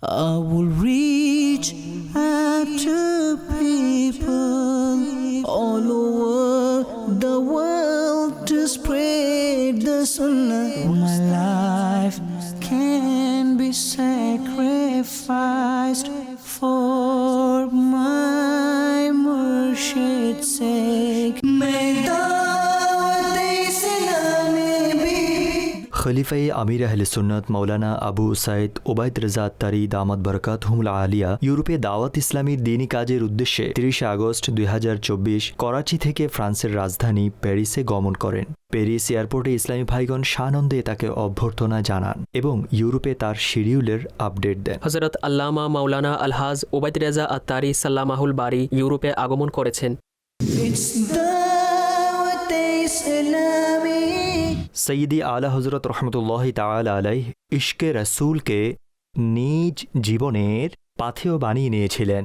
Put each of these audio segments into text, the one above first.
I will reach out to people all over the world to spread the sunnah. My life can be sacrificed for my Murshid's sake. May খলিফায়ে আমির আহলে সুন্নাত মাওলানা আবু সাইদ ওবায়দ রেজা আত্তারি দামাত বরকাতহুমুল আলিয়া ইউরোপে দাওয়াত ইসলামীর দ্বীনি কাজের উদ্দেশ্যে ৩০ আগস্ট ২০২৪ করাচি থেকে ফ্রান্সের রাজধানী প্যারিসে গমন করেন। প্যারিস এয়ারপোর্টে ইসলামী ভাইগণ সানন্দে তাকে অভ্যর্থনা জানান এবং ইউরোপে তার শিডিউলের আপডেট দেন। হযরত আল্লামা মাওলানা আলহাজ ওবায়দ রেজা আত্তারি সাল্লামাহুল বারি ইউরোপে আগমন করেছেন। সৈয়দি আলা হজরত রহমতুল্লাহি তাআলা আলাইহ ইশকে রসুলকে নিজ জীবনের পাথেয় বানিয়ে নিয়েছিলেন।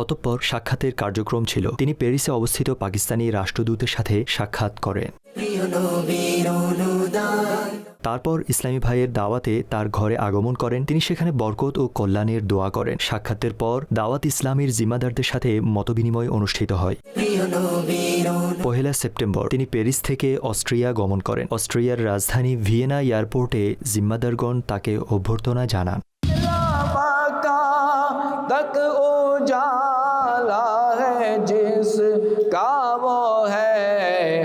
অতঃপর সাক্ষাতের কার্যক্রম ছিল। তিনি প্যারিসে অবস্থিত পাকিস্তানি রাষ্ট্রদূতের সাথে সাক্ষাৎ করেন। তারপর ইসলামী ভাইয়ের দাওয়াতে তার ঘরে আগমন করেন। তিনি সেখানে বরকত ও কল্যাণের দোয়া করেন। সাক্ষাতের পর দাওয়াত ইসলামীর জিম্মাদারদের সাথে মতবিনিময় অনুষ্ঠিত হয়। ১ সেপ্টেম্বর তিনি প্যারিস থেকে অস্ট্রিয়া গমন করেন। অস্ট্রিয়ার রাজধানী ভিয়েনা এয়ারপোর্টে জিম্মাদারগণ তাকে অভ্যর্থনা জানান। तक उजाला है जिसका वो है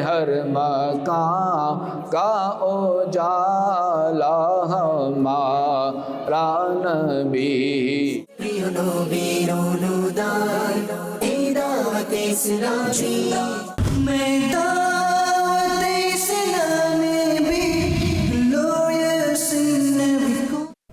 हर मकाम का उजाला हमारा नबी। प्रिय नबी रोनुदान दावत इस्लामी मैं दावत इस्लामी भी लोयस नबी।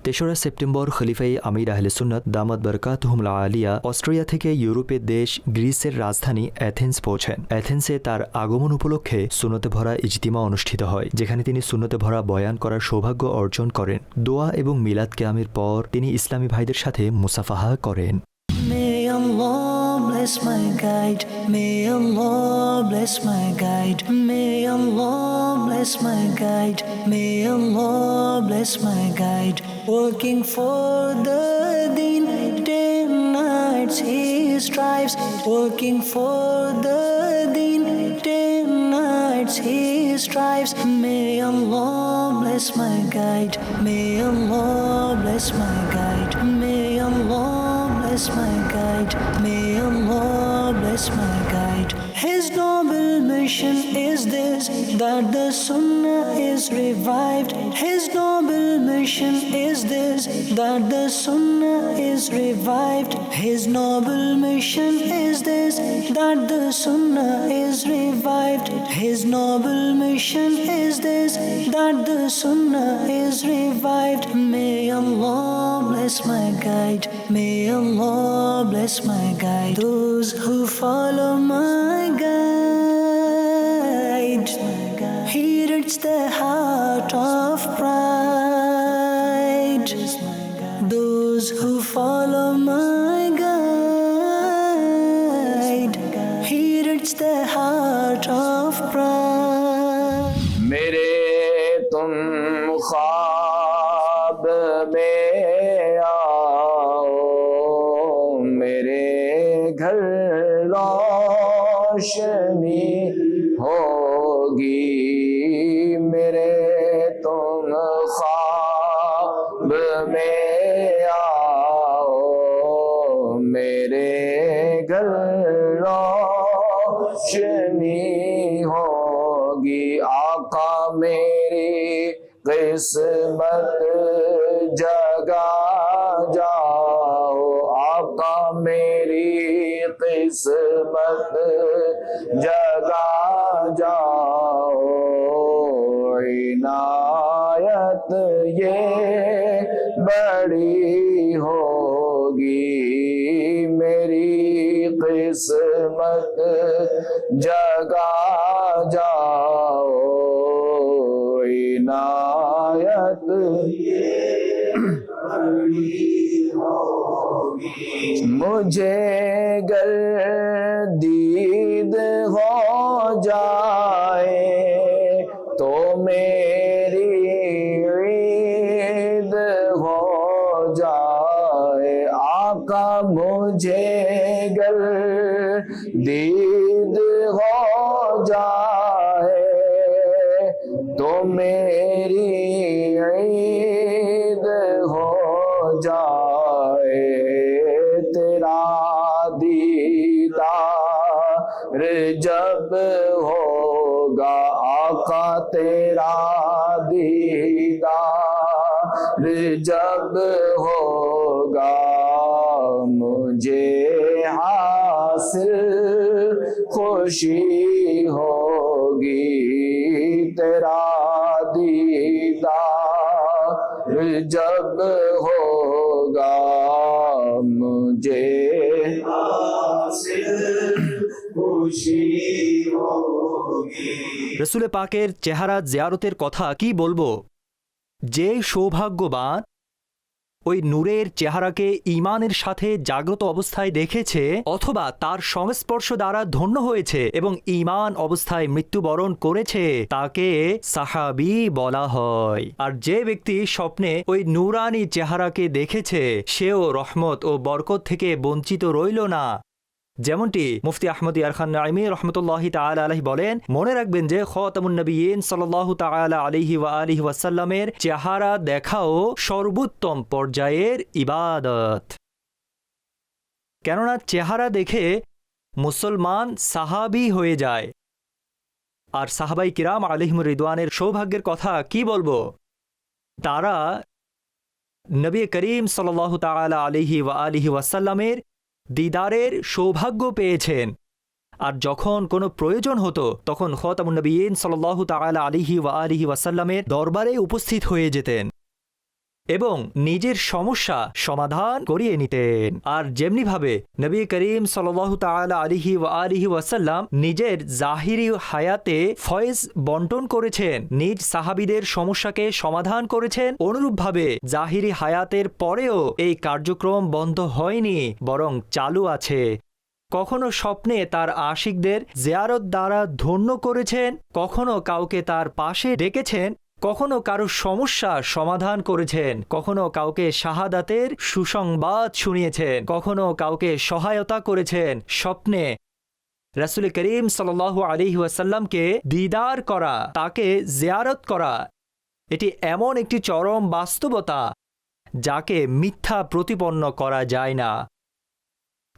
৩রা সেপ্টেম্বর খলিফাই আমির আহলে সুন্নাত দামাত বরকাতহুমুল আলিয়া অস্ট্রিয়া থেকে ইউরোপের দেশ গ্রিসের রাজধানী অ্যাথেন্স পৌঁছেন। অ্যাথেন্সে তার আগমন উপলক্ষে সুন্নতে ভরা ইজতিমা অনুষ্ঠিত হয়, যেখানে তিনি সুন্নতে ভরা বয়ান করার সৌভাগ্য অর্জন করেন। দোয়া এবং মিলাদ কিয়ামের পর তিনি ইসলামী ভাইদের সাথে মুসাফাহা করেন। May Allah bless my guide. May Allah bless my guide. May Allah bless my guide. May Allah bless my guide. Working for the deen, day and night he strives. Working for the deen, day and night he strives. May Allah bless my guide. May Allah bless my guide. May Allah bless my guide. May Allah bless my guide. His noble mission is this, that the Sunnah is revived. His noble mission is this, that the Sunnah is revived. His noble mission is this, that the Sunnah is revived. His noble mission is this, that the Sunnah is revived. May Allah bless my guide. May Allah bless my guide. Those who follow my guide, he reaches the heart of pride. Those who follow my guide, he reaches the heart of pride. मेरे तुम ख्वाब में आओ, मेरे घर रोशनी होगी। मेरे तुम ख्वाब में आओ, मेरे घर रोशनी होगी। आका मेरी किस्मत जगा जाओ, आका मेरी किस्मत जगा जाओ। इनायत ये बड़ी होगी, मेरी किस्मत जगा जाओ। इनायत मुझे गर दीद हो जाए तो मेरी ईद हो जाए आका मुझे गर दीद हो जाए तो मेरी ईद हो जाए तेरा दीदार जब होगा आका तेरा दीदार जब होगा मुझे हासिल खुशी होगी तेरा दीदार जब होगा मुझे हासिल खुशी होगी। রসুলে পাকের চেহারা জিয়ারতের কথা কি বলবো? যে সৌভাগ্যবান ওই নূরের চেহারাকে ঈমানের সাথে জাগ্রত অবস্থায় দেখেছে অথবা তার সংস্পর্শ দ্বারা ধন্য হয়েছে এবং ঈমান অবস্থায় মৃত্যুবরণ করেছে তাকে সাহাবী বলা হয়। আর যে ব্যক্তি স্বপ্নে ওই নূরানি চেহারাকে দেখেছে সেও রহমত ও বরকত থেকে বঞ্চিত রইল না। যেমনটি মুফতি আহমদ ইয়ারখান নাইমি রহমতুল্লাহি তাআলা আলাইহি বলেন, মনে রাখবেন যে খাতামুন নবিয়্যিন সাল্লাল্লাহু তাআলা আলাইহি ওয়া আলিহি ওয়াসাল্লামের চেহারা দেখাও সর্বোত্তম পর্যায়ের ইবাদত। কেননা চেহারা দেখে মুসলমান সাহাবী হয়ে যায়। আর সাহাবাই কিরাম আলাইহিমুর রিদওয়ানের সৌভাগ্যের কথা কি বলবো? তারা নবী করিম সাল্লাল্লাহু তাআলা আলাইহি ওয়া আলিহি ওয়াসাল্লামের দিদারের সৌভাগ্য পেয়েছেন। আর যখন কোনো প্রয়োজন হতো তখন খাতামুন নবিয়্যিন সাল্লাল্লাহু তাআলা আলাইহি ওয়া আলিহি ওয়াসাল্লামের দরবারে উপস্থিত হয়ে যেতেন এবং নিজের সমস্যা সমাধান করিয়ে নিতেন। আর যেমনিভাবে নবী করিম সাল্লাল্লাহু তাআলা আলাইহি ওয়া আলিহি ওয়াসাল্লাম নিজের জাহিরি হায়াতে ফয়েজ বন্টন করেছেন, নিজ সাহাবীদের সমস্যাকে সমাধান করেছেন, অনুরূপভাবে জাহিরি হায়াতের পরেও এই কার্যক্রম বন্ধ হয়নি, বরং চালু আছে। কখনো স্বপ্নে তার আশিকদের জিয়ারত দ্বারা ধন্য করেছেন, কখনো কাউকে তার পাশে ডেকেছেন, কখনো কারো সমস্যা সমাধান করেছেন, কখনো কাউকে শাহাদাতের সুসংবাদ শুনিয়েছেন, কখনো কাউকে সহায়তা করেছেন। স্বপ্নে রাসূল করিম সাল্লাল্লাহু আলাইহি ওয়াসাল্লামকে দিদার করা, তাকে জিয়ারত করা, এটি এমন একটি চরম বাস্তবতা যাকে মিথ্যা প্রতিপন্ন করা যায় না।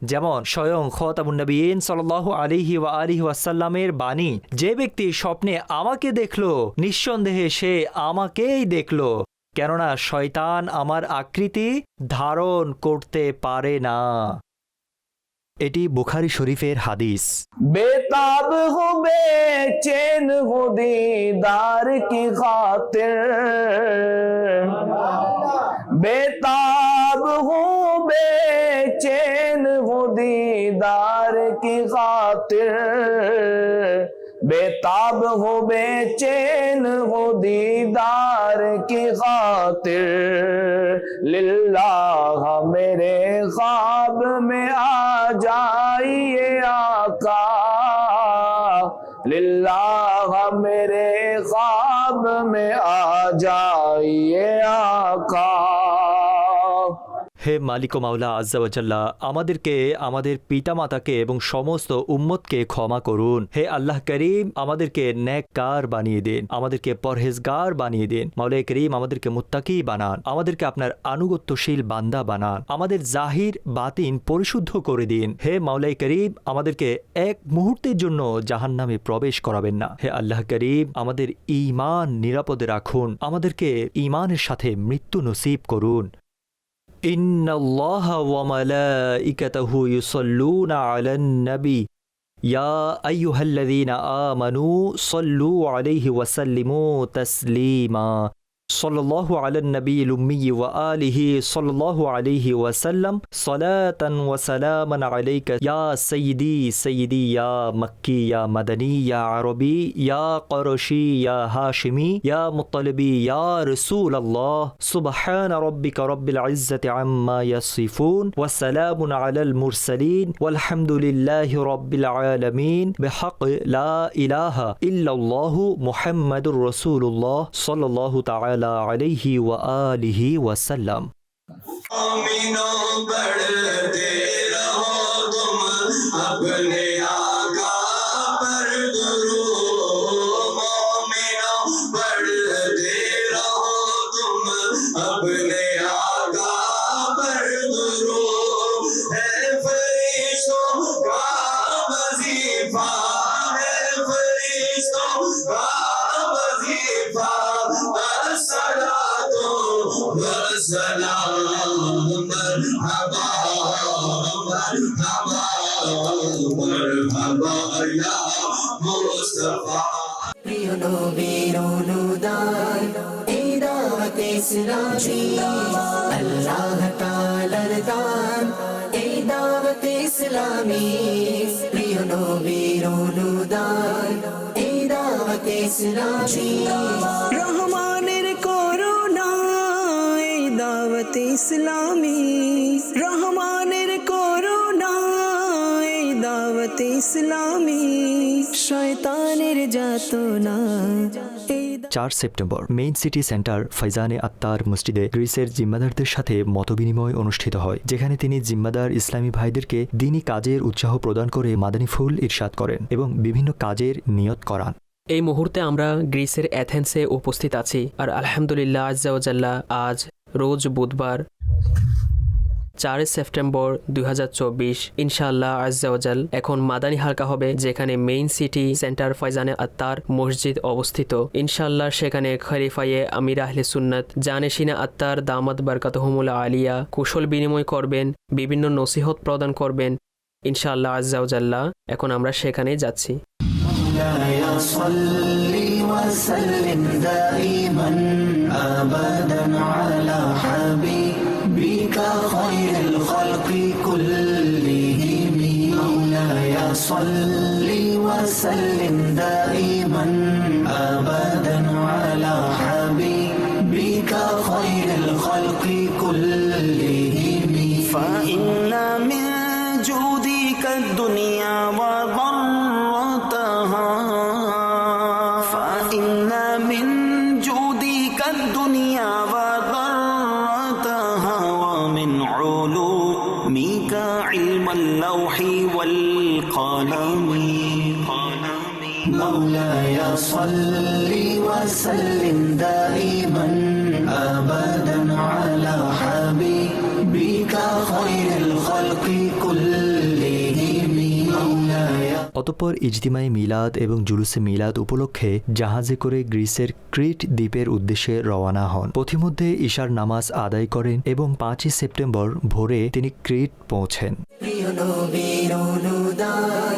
যেমন স্বয়ং খাতামুন নবিয়্যিন সাল্লাল্লাহু আলাইহি ওয়া আলিহি ওয়াসাল্লামের বাণী, যে ব্যক্তি স্বপ্নে আমাকে দেখল নিঃসন্দেহে সে আমাকেই দেখল, কেননা শয়তান আমার আকৃতি ধারণ করতে পারে না। এটি বুখারী শরীফের হাদিস। बेताब हो बेचैन हो दीदार की खातिर, बेताब हो बेचैन हो दीदार की खातिर, बेताब हो बेचैन हो दीदार की खातिर, लिल्लाह मेरे ख्वाब में आ जाइए आका, लिल्लाह मेरे ख्वाब में आ जाइए आका। হে মালিক ও মাওলা আজ্জা ওয়া জাল্লা, আমাদেরকে, আমাদের পিতামাতাকে এবং সমস্ত উম্মতকে ক্ষমা করুন। হে আল্লাহ করিম, আমাদেরকে নেককার বানিয়ে দিন, আমাদেরকে পরহেজগার বানিয়ে দিন। মাওলা করিম, আমাদেরকে মুত্তাকি বানান, আমাদেরকে আপনার আনুগত্যশীল বান্দা বানান, আমাদের জাহির বাতিন পরিশুদ্ধ করে দিন। হে মাওলা করিম, আমাদেরকে এক মুহূর্তের জন্য জাহান্নামে প্রবেশ করাবেন না। হে আল্লাহ করিম, আমাদের ঈমান নিরাপদে রাখুন, আমাদেরকে ঈমানের সাথে মৃত্যু নসিব করুন। ইন্নাল্লাহা ওয়া মালাইকাতাহু ইউসাল্লুনা আলান নবী ইয়া আইয়ুহাল্লাযীনা আমানু সাল্লু আলাইহি ওয়া সাল্লিমু তাসলিমা। সাল্লাল্লাহু আলান নবিয়্যিল উম্মি ওয়া আলিহি সাল্লাল্লাহু আলাইহি ওয়া সাল্লাম সালাতান ওয়া সালামান আলাইকা ইয়া সাইয়্যিদি সাইয়্যিদি ইয়া মক্কি ইয়া মাদানী ইয়া আরবি ইয়া কুরশি ইয়া হাশিমি ইয়া মুত্তালিবি ইয়া রাসূলুল্লাহ। সুবহান রাব্বিকা রাব্বিল ইজ্জাতি আম্মা ইয়াসিফুন ওয়া সালামুন আলাল মুরসালিন ওয়ালহামদুলিল্লাহি রাব্বিল আলামিন বিহাক লা ইলাহা ইল্লাল্লাহু মুহাম্মাদুর রাসূলুল্লাহ সাল্লাল্লাহু তাআলা ताला अलैहि व आलिहि वसल्लम। मोमिनो बढ़ते रहो तुम अपने आका पर दुरूद। मोमिनो बढ़ते रहो तुम अपने आका पर दुरूद। है फरिश्तों का वजीफा, है फरिश्तों का वजीफा, अस्सलातु वस्सलाम मरहबा मरहबा मरहबा या मुस्तफा। প্রিয় নবীর অনুদান এই দাওয়াত ইসলামী, আল্লাহ তাআলার দান এই দাওয়াত ইসলামী। প্রিয় নবীর অনুদান এই দাওয়াত ইসলামী, রহমানের করুণা এই দাওয়াত ইসলামী, রহমানের করুণা এই দাওয়াত ইসলামী, শয়তানের যাতনা এই 4 সেপ্টেম্বর মেইন সিটি সেন্টার ফাইজানে আত্মার মসজিদে গ্রিসের জিম্মাদারদের সাথে মতবিনিময় অনুষ্ঠিত হয়, যেখানে তিনি জিম্মাদার ইসলামী ভাইদেরকে দিনী কাজের উৎসাহ প্রদান করে মাদানী ফুল ইরশাদ করেন এবং বিভিন্ন কাজের নিয়ত করান। এই মুহূর্তে আমরা গ্রিসের অ্যাথেন্সে উপস্থিত আছি, আর আলহামদুলিল্লাহ আজ্জা ওয়া জাল্লা আজ রোজ বুধবার 4 সেপ্টেম্বর 2024 ইনশাআল্লাহ আজ্জা ওয়া জাল এখন মাদানী হালকা হবে, যেখানে মেইন সিটি সেন্টার ফয়জানে আত্মার মসজিদ অবস্থিত। ইনশাআল্লাহ সেখানে খলিফায়ে আমির আহলে সুন্নাত জানেশিনা আত্মার দামাত বারকাতুহুমুল আলিয়া কুশল বিনিময় করবেন, বিভিন্ন নসিহত প্রদান করবেন ইনশাআল্লাহ আজ্জা ওয়া জাল্লা। এখন আমরা সেখানে যাচ্ছি। مولاي صل وسلم دائما أبدا على حبيبك خير الخلق كلهم. مولاي صل وسلم دائما أبدا على حبيبك خير الخلق كلهم. فإن من جودك الدنيا وضرتها، فإن من جودك الدنيا وضرتها، ومن علومك علم اللوح والقلم. مولاي صل وسلم دائما أبدا على حبيبك خير الخلق كلهم. مولاي অতঃপর ইজতিমাই মিলাদ এবং জুলুসে মিলাদ উপলক্ষে জাহাজে করে গ্রিসের ক্রিট দ্বীপের উদ্দেশ্যে রওনা হন। পথিমধ্যে ঈশার নামাজ আদায় করেন এবং 5 সেপ্টেম্বর ভোরে তিনি ক্রিট পৌঁছেন। প্রিয় নবীর অনুদান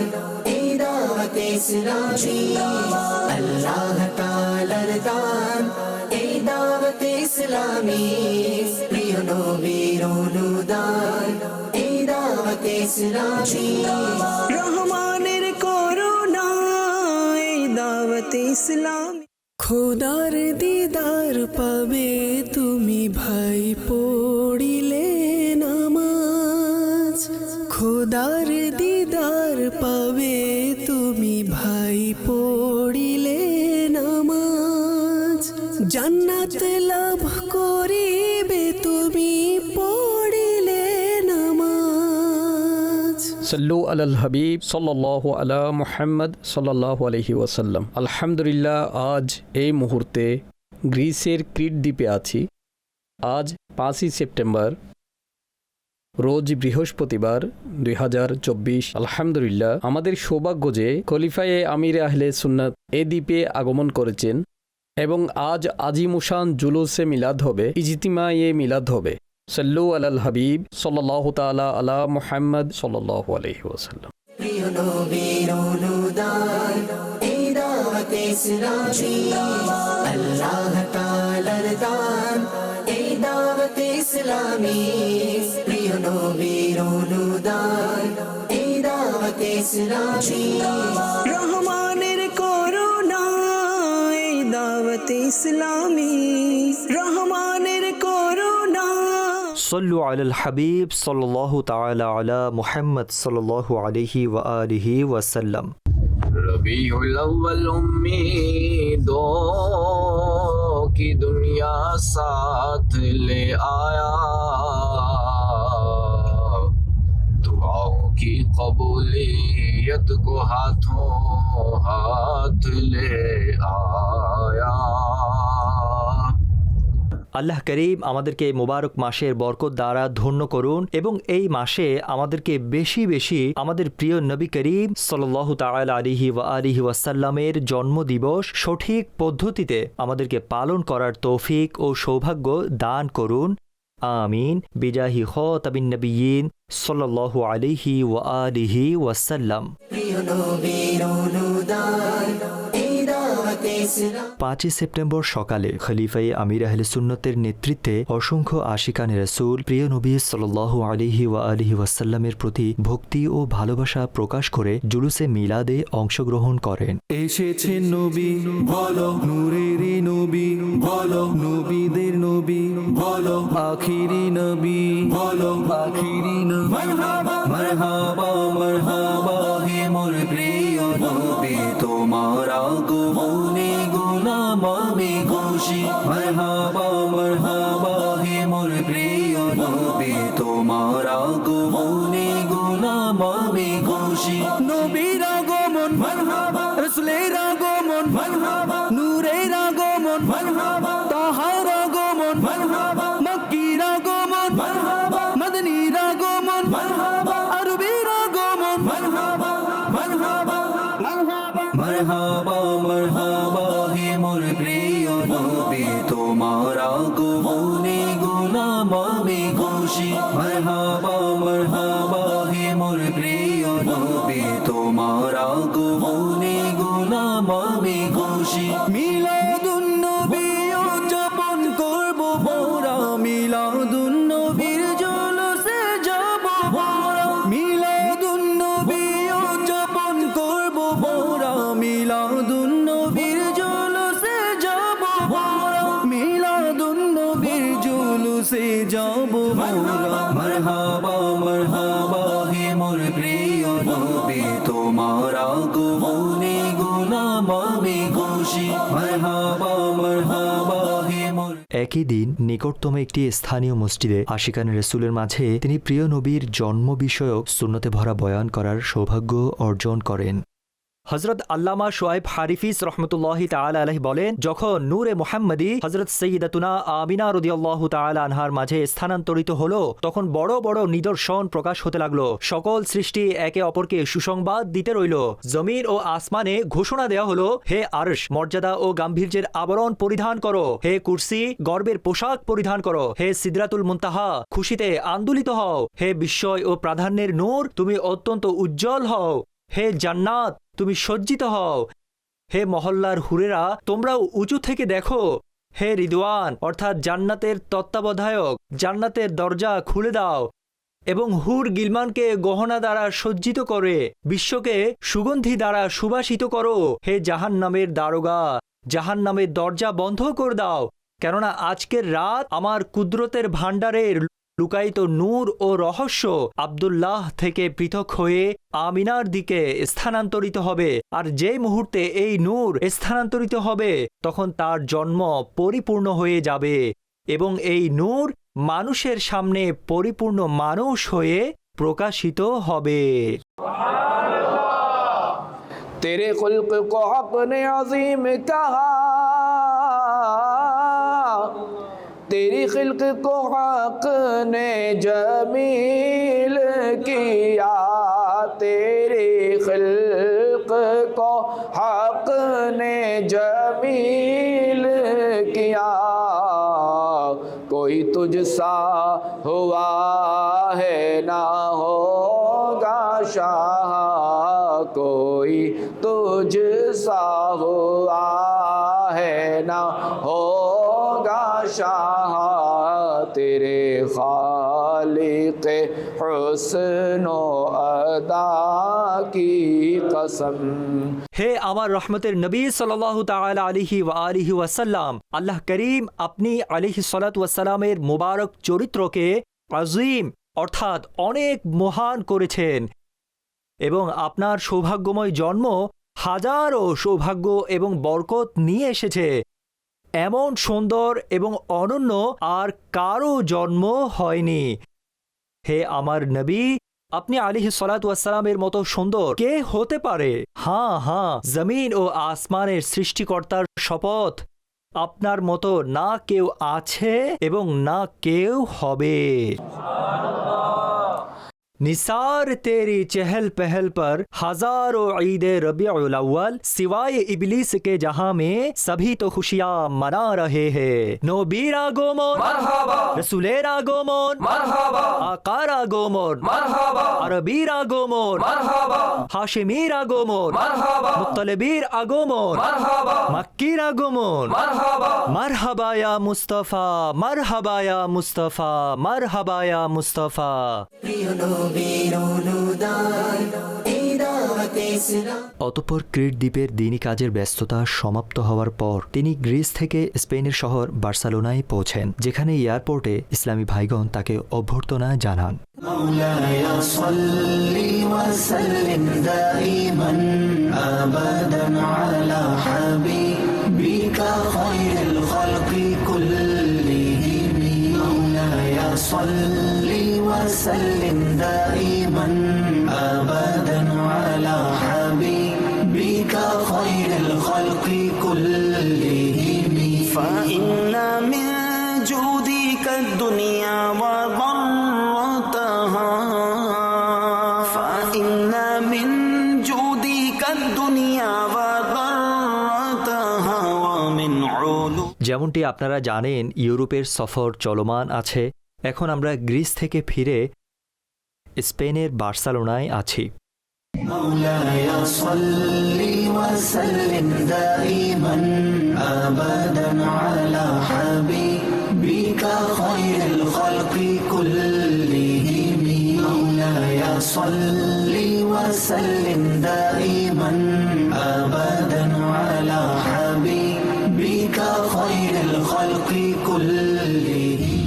এই দাওয়াত ইসলামী, আল্লাহ তাআলার দান এই দাওয়াত ইসলামী। প্রিয় নবীর অনুদান এই দাওয়াত ইসলামী, রহমানের করুণা এই দাওয়াত ইসলামী। খোদার দিদার পাবে তুমি ভাই পড়িলে নামাজ, খোদার দিদার পাবে তুমি ভাই পড়িলে নামাজ, জান্নাত লাভ করিবে তুমি পড়িলে নামাজ। सल्लु अलल हबीब सल्लल्लाहु আলা মুহাম্মদ সাল্লাল্লাহু আলাইহি ওয়াসাল্লাম। আলহামদুলিল্লাহ আজ এই মুহূর্তে গ্রিসের ক্রিট দ্বীপে আছি। আজ 5 সেপ্টেম্বর রোজ বৃহস্পতিবার 2024। আলহামদুলিল্লাহ আমাদের সৌভাগ্য যে খলিফায়ে আমির আহলে সুন্নাত এ দ্বীপে আগমন করেছেন এবং আজ আজিমুশান জুলুসে মিলাদ হবে, ইজতিমায়ে মিলাদ হবে। সল্লু আলাল হাবিব সাল্লাল্লাহু তাআলা আলা মুহাম্মদ সাল্লাল্লাহু আলাইহি ওয়াসাল্লাম। প্রিয় নবীর অনুদান এই দাওয়াত ইসলামী, আল্লাহ তাআলার দান এই দাওয়াত ইসলামী। প্রিয় নবীর অনুদান এই দাওয়াত ইসলামী, রহমানের করুণা এই দাওয়াত ইসলামী, রহমানের করুণা। সল্লু আলাল হাবিব সাল্লাল্লাহু তাআলা আলা মুহাম্মদ সাল্লাল্লাহু আলাইহি ওয়া আলিহি ওয়াসাল্লাম। रबीउल अव्वल उम्मीदों की दुनिया साथ ले आया, दुआओं की कबूलियत को हाथों हाथ ले आया। আল্লাহ করিম আমাদেরকে মোবারক মাসের বরকত দ্বারা ধন্য করুন এবং এই মাসে আমাদেরকে বেশি বেশি আমাদের প্রিয় নবী করিম সাল্লাল্লাহু তাআলা আলাইহি ওয়া আলিহি ওয়াসাল্লামের জন্মদিবস সঠিক পদ্ধতিতে আমাদেরকে পালন করার তৌফিক ও সৌভাগ্য দান করুন। আমিন বিজাহি খাতামিন নবিয়্যিন সাল্লাল্লাহু আলাইহি ওয়া আলিহি ওয়াসাল্লাম। প্রিয় নবীর অনুদান এই দাওয়াতে ইসলাম। 5 সেপ্টেম্বর সকালে খলিফায়ে আমির আহলে সুন্নতের নেতৃত্বে অসংখ্য আশিকানে রাসূল প্রিয় নবী সাল্লাল্লাহু আলাইহি ওয়া আলিহি ওয়াসাল্লামের প্রতি ভক্তি ও ভালোবাসা প্রকাশ করে জুলুসে মিলাদে অংশগ্রহণ করেন। এসেছেন নবী বলো, নূরেরই নবী বলো, নবীদের নবী বলো, আখিরি নবী বলো, আখিরি নবী। মারহাবা মারহাবা মারহাবা হে মোর প্রিয় নবী, তোমার আগমনে গোলাম আমি খুশি। মারহাবা মারহাবা হে মোর প্রিয় নবী, তোমার আগমনে গোলাম আমি খুশি। নবীর আগমন মারহাবা, রাসূলের আগমন মারহাবা, নূরের আগমন মারহাবা, তাহার আগমন মারহাবা, মক্কির আগমন মারহাবা, মদনীর আগমন মারহাবা, আরবীর আগমন মারহাবা মারহাবা মারহাবা মারহাবা মারহাবা হে মোর প্রিয় নবী, তোমার আগমনে গোলাম আমি খুশি। মারহাবা মারহাবা হে মোর প্রিয় নবী, তোমার আগমনে গোলাম আমি খুশি। মিলাদুন নবী উদযাপন করব মোরা, মিলাদুন নবীর জুলুসে যাব মোরা, মিলাদুন নবী উদযাপন করব মোরা, মিলাদুন নবীর জুলুসে যাব মোরা, মিলাদুন নবীর জুলুসে যাব মোরা। মারহাবা মারহাবা হে মোর প্রিয় নবী, তোমার আগমনে গোলাম আমি খুশি। মারহাবা মারহাবা হে মোর। একই দিন নিকটতম একটি স্থানীয় মসজিদে আশিকানে রাসূলের মাঝে তিনি প্রিয় নবীর জন্ম বিষয়ক সুন্নতে ভরা বয়ান করার সৌভাগ্য অর্জন করেন। হযরত আল্লামা শুআইব হারিফিস রহমতুল্লাহি তাআলা আলাইহি বলেন, যখন নূরে মুহাম্মদী হযরত সাইয়্যিদাতুনা আমিনা রাদিয়াল্লাহু তাআলা আনহার মাঝে স্থানান্তরিত হলো, তখন বড় বড় নিদর্শন প্রকাশ হতে লাগলো। সকল সৃষ্টি একে অপরকে সুসংবাদ দিতে রইল। জমিন ও আসমানে ঘোষণা দেওয়া হলো, হে আরশ মর্যাদা ও গাম্ভীর্যের আবরণ পরিধান করো, হে কুরসি গর্বের পোশাক পরিধান করো, হে সিদরাতুল মুনতাহা খুশিতে আন্দোলিত হও, হে বিস্ময় ও প্রাধান্যের নূর তুমি অত্যন্ত উজ্জ্বল হও, হে জান্নাত তুমি সজ্জিত হও, হে মহল্লার হুরেরা তোমরাও উঁচু থেকে দেখো, হে রিদওয়ান অর্থাৎ জান্নাতের তত্ত্বাবধায়ক জান্নাতের দরজা খুলে দাও এবং হুর গিলমানকে গহনা দ্বারা সজ্জিত করে বিশ্বকে সুগন্ধি দ্বারা সুবাসিত করো, হে জাহান্নামের দারোগা জাহান্নামের দরজা বন্ধ করে দাও, কেননা আজকের রাত আমার কুদরতের ভাণ্ডারের লুকায়িত নূর ও রহস্য আব্দুল্লাহ থেকে পৃথক হয়ে আমিনার দিকে স্থানান্তরিত হবে। আর যে মুহূর্তে এই নূর স্থানান্তরিত হবে তখন তার জন্ম পরিপূর্ণ হয়ে যাবে এবং এই নূর মানুষের সামনে পরিপূর্ণ মানুষ হয়ে প্রকাশিত হবে। तेरे खुल्क को हक ने अजीम कहा, तेरी खिल्क को हक ने जमील किया, तेरी खिल्क को हक ने जमील किया, कोई तुझसा हुआ है ना होगा शाह, कोई तुझसा हुआ है ना होगा शाह, तेरे खालिक हुस्नो अदा की कसम। হে আমার রহমতের নবী সাল্লাল্লাহু তাআলা আলাইহি ওয়া আলিহি ওয়াসাল্লাম, আল্লাহ করিম আপনি আলাইহিস সালাতু ওয়াসসালামের মোবারক চরিত্রকে আজিম অর্থাৎ অনেক মহান করেছেন এবং আপনার সৌভাগ্যময় জন্ম হাজারো সৌভাগ্য এবং বরকত নিয়ে এসেছে। এমন সুন্দর এবং অনন্য আর কারো জন্ম হয়নি। হে আমার নবী, আপনি আলাইহিস সালাতু ওয়াস সালামের মতো সুন্দর কে হতে পারে? হ্যাঁ হ্যাঁ, জমিন ও আসমানের সৃষ্টিকর্তার শপথ, আপনার মতো না কেউ আছে এবং না কেউ হবে। निसार तेरी चहल पहल पर हजारों ईद रबीउल अव्वल सिवाय इबलीस के जहां में सभी तो खुशियां मना रहे हैं। नबीर आगमन मरहबा, रसूलेर आगमन मरहबा, आकार आगमन मरहबा, अरबीर आगमन मरहबा, हाशिमीर आगमन मरहबा, मुत्तलिबीर आगमन मरहबा, मक्कीर आगमन मरहबा, मरहबा या मुस्तफा, मरहबा या मुस्तफा, मरहबा या मुस्तफा। অতঃপর ক্রিট দ্বীপের দিনই কাজের ব্যস্ততা সমাপ্ত হওয়ার পর তিনি গ্রিস থেকে স্পেনের শহর বার্সেলোনায় পৌঁছেন, যেখানে এয়ারপোর্টে ইসলামী ভাইগণ তাকে অভ্যর্থনা জানান। وسلم دائما أبدا على حبيبك خير الخلق كلهم فإن من جودك الدنيا وضرتها فإن من جودك الدنيا وضرتها ومن علوم। যেমনটি আপনারা জানেন, ইউরোপের সফর চলমান আছে। এখন আমরা গ্রিস থেকে ফিরে স্পেনের বার্সেলোনায় আছি। مولاي صل وسلم دائما أبدا على حبيبك خير الخلق كلهم مولاي صل وسلم دائما أبدا على حبيبك خير الخلق كلهم।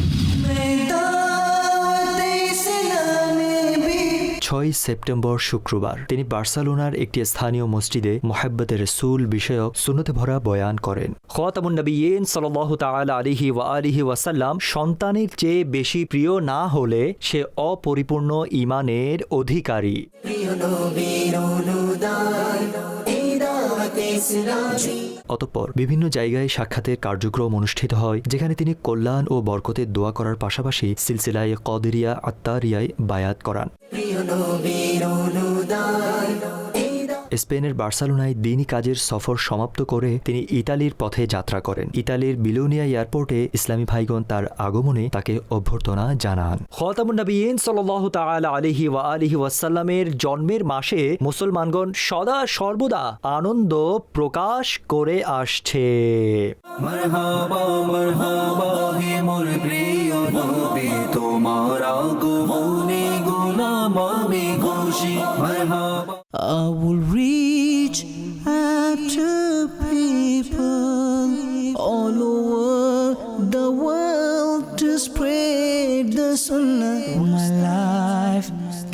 6 সেপ্টেম্বর শুক্রবার তিনি বার্সেলোনার একটি স্থানীয় মসজিদে মুহাব্বতে রাসূল বিষয়ক সুন্নতে ভরা বয়ান করেন। খাতামুন নবিয়্যিন সাল্লাল্লাহু তাআলা আলাইহি ওয়া আলিহি ওয়াসাল্লাম সন্তানের চেয়ে বেশি প্রিয় না হলে সে অপরিপূর্ণ ঈমানের অধিকারী। অতঃপর বিভিন্ন জায়গায় সাক্ষাতের কার্যক্রম অনুষ্ঠিত হয়, যেখানে তিনি কল্যাণ ও বরকতের দোয়া করার পাশাপাশি সিলসিলায়ে কদরিয়া আত্তারিয়ায় বায়াত করান। স্পেনের বার্সেলোনায় দিনই কাজের সফর সমাপ্ত করে তিনি ইতালির পথে যাত্রা করেন। ইতালির বিলোনিয়া এয়ারপোর্টে ইসলামী ভাইগণ তার আগমনে তাকে অভ্যর্থনা জানান। খাতামুন নবিয়্যিন সাল্লাল্লাহু তাআলা আলাইহি ওয়া আলিহি ওয়াসাল্লামের জন্মের মাসে মুসলমানগণ সদা সর্বদা আনন্দ প্রকাশ করে আসছে। মারহাবা মারহাবা হে মোর প্রিয় নবী, তোমার আগমনে গোলাম আমি খুশি। মারহাবা। I will reach out to people all over the world to spread the sunnah. My life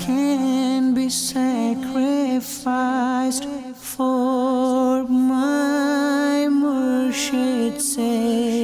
can be sacrificed for my Murshid's sake.